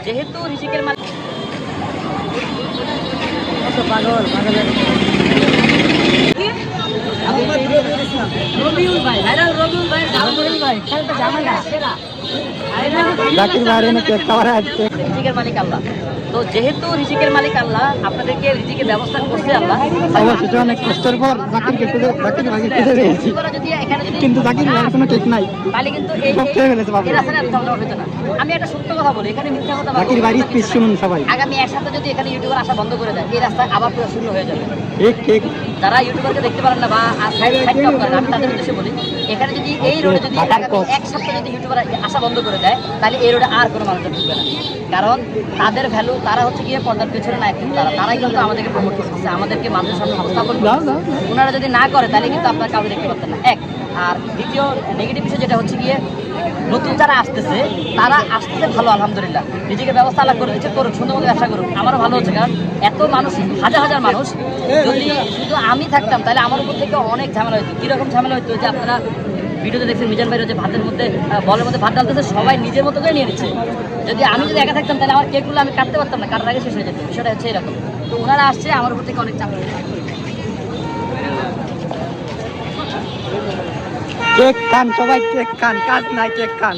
যেহেতু রিজিকের মালিক রবিউল ভাই রিজিকের মালিক আল্লাহ। তো যেহেতু রিজিকের মালিক আল্লাহ, আপনাদেরকে রিজিকের ব্যবস্থা করছে আল্লাহ। অবশ্যই অনেক কষ্টের পর জাকিরকে যদি এখানে কিন্তু জাকির ভাইয়ের কোনো ঠিক নাই, তাহলে কিন্তু আমি একটা সত্য কথা বলি, এখানে মিথ্যা কথা জাকির ভাইয়ের স্পিচ শুনুন সবাই। আগামী এক সপ্তাহ যদি এখানে ইউটিউবার আসা বন্ধ করে দেয়, এই রাস্তায় আবার পুরো শূন্য হয়ে যাবে। ঠিক ঠিক যারা ইউটিউবারকে দেখতে পারেন না বা সাইড টপ করেন, আমি তাদের উদ্দেশ্যে বলি, এখানে যদি এই রোডে যদি এক সপ্তাহ যদি ইউটিউবার আসা বন্ধ করে দেয়, তাহলে এই রোডে আর কোনো মানুষজন ঢুকবে না। কারণ তাদের ভ্যালু, তারা হচ্ছে গিয়ে পর্দার পেছনে না, কিন্তু তারাই কিন্তু আমাদেরকে প্রমোট করতেছে, আমাদেরকে মানুষের সামনে উপস্থাপন করতেছে। ওনারা যদি না করে তাহলে কিন্তু আপনার কাউকে দেখতে পাচ্ছেন না। এক আর দ্বিতীয় নেগেটিভ বিষয় যেটা হচ্ছে গিয়ে, নতুন যারা আসতেছে তারা আসতেছে ভালো, আলহামদুলিল্লাহ, নিজেকে ব্যবস্থা আলাদা করে দিচ্ছে, করুক, সুন্দর মতো ব্যবসা করুক, আমারও ভালো হচ্ছে। কারণ এত মানুষ, হাজার হাজার মানুষ, যদি শুধু আমি থাকতাম তাহলে আমার উপর থেকে অনেক ঝামেলা হতো। কীরকম ঝামেলা হতো যে আপনারা ভিডিওতে দেখছেন মিজান ভাইয়ের যে ভাতের মধ্যে বলের মধ্যে ভাত ডালতেছে, সবাই নিজের মতো করে নিয়ে নিচ্ছে। যদি আমি একা থাকতাম তাহলে আমার কেকগুলো আমি কাটতে পারতাম না, কাটার আগে শেষ হয়ে যেত। বিষয়টা হচ্ছে এরকম। তো ওনারা আসছে, আমার উপর থেকে অনেক চাপ। কেক খান সবাই, কেক খান, কাজ নাই কেক খান।